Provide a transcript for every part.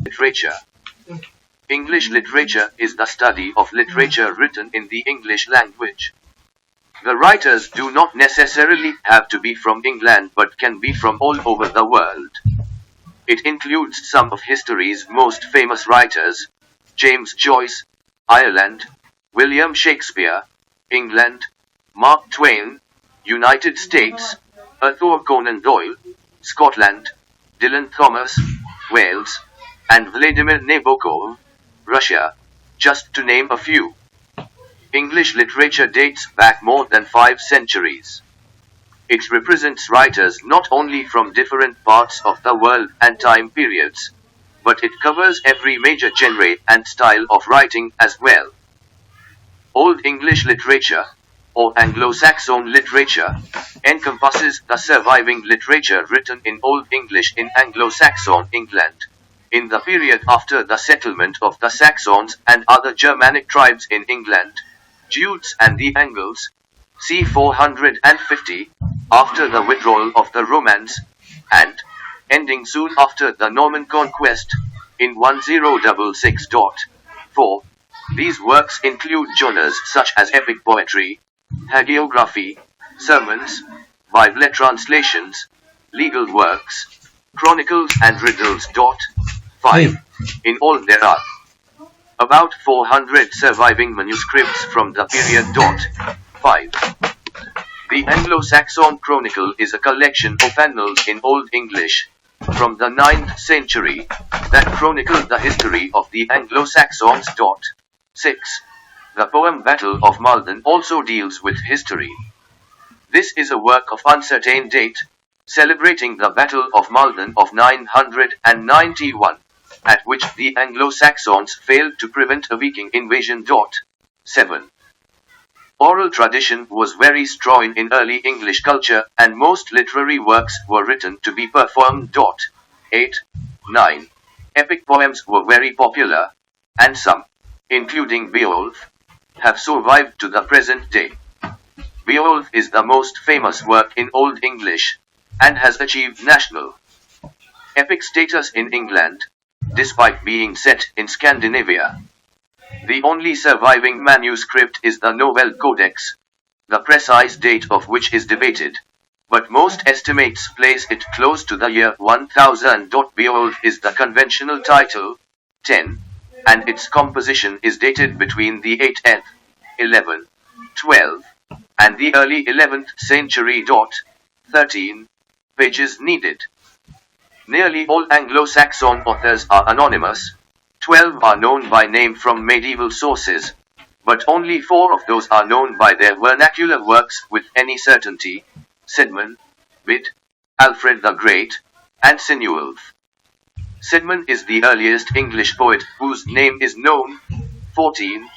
Literature. English literature is the study of literature written in the English language. The writers do not necessarily have to be from England but can be from all over the world. It includes some of history's most famous writers: James Joyce, Ireland; William Shakespeare, England; Mark Twain, United States; Arthur Conan Doyle, Scotland; Dylan Thomas, Wales; and Vladimir Nabokov, Russia, just to name a few. English literature dates back more than 5 centuries. It represents writers not only from different parts of the world and time periods, but it covers every major genre and style of writing as well. Old English literature, or Anglo-Saxon literature, encompasses the surviving literature written in Old English in Anglo-Saxon England, in the period after the settlement of the Saxons and other Germanic tribes in England, Jutes and the Angles, c. 450, after the withdrawal of the Romans, and, ending soon after the Norman conquest, in 1066. These works include genres such as epic poetry, hagiography, sermons, Bible translations, legal works, chronicles and riddles. 5. In all there are about 400 surviving manuscripts from the period. 5. The Anglo-Saxon Chronicle is a collection of annals in Old English, from the 9th century, that chronicle the history of the Anglo-Saxons. 6. The poem Battle of Maldon also deals with history. This is a work of uncertain date, celebrating the Battle of Maldon of 991, at which the Anglo-Saxons failed to prevent a Viking invasion. 7. Oral tradition was very strong in early English culture, and most literary works were written to be performed. 8. 9. Epic poems were very popular, and some, including Beowulf, have survived to the present day. Beowulf is the most famous work in Old English, and has achieved national epic status in England, despite being set in Scandinavia. The only surviving manuscript is the Novel Codex, the precise date of which is debated, but most estimates place it close to the year 1000. Beowulf is the conventional title, 10, and its composition is dated between the 8th, 11th, 12th, and the early 11th century. 13. Pages needed. Nearly all Anglo-Saxon authors are anonymous. 12 are known by name from medieval sources, but only 4 of those are known by their vernacular works with any certainty: Cedman, Bede, Alfred the Great, and Sinewulf. Cedman is the earliest English poet whose name is known. 14.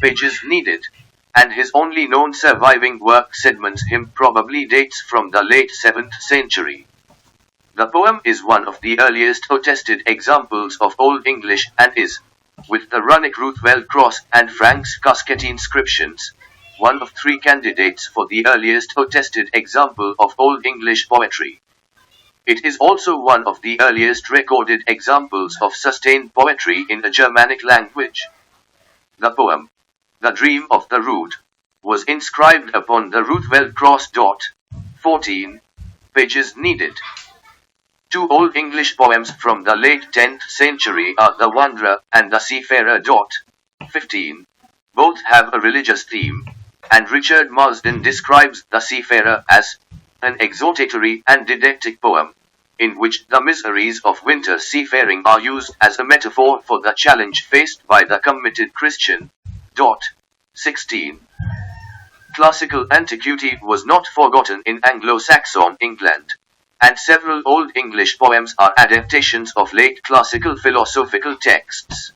Pages needed. And his only known surviving work, Cedman's hymn, probably dates from the late 7th century. The poem is one of the earliest attested examples of Old English and is, with the runic Ruthvel cross and Frank's casket inscriptions, one of 3 candidates for the earliest attested example of Old English poetry. It is also one of the earliest recorded examples of sustained poetry in a Germanic language. The poem, The Dream of the Rood, was inscribed upon the Ruthvel cross. 14. Pages needed. 2 Old English poems from the late 10th century are The Wanderer and The Seafarer. 15. Both have a religious theme, and Richard Marsden describes The Seafarer as an exhortatory and didactic poem, in which the miseries of winter seafaring are used as a metaphor for the challenge faced by the committed Christian. 16. Classical antiquity was not forgotten in Anglo-Saxon England, and several Old English poems are adaptations of late classical philosophical texts.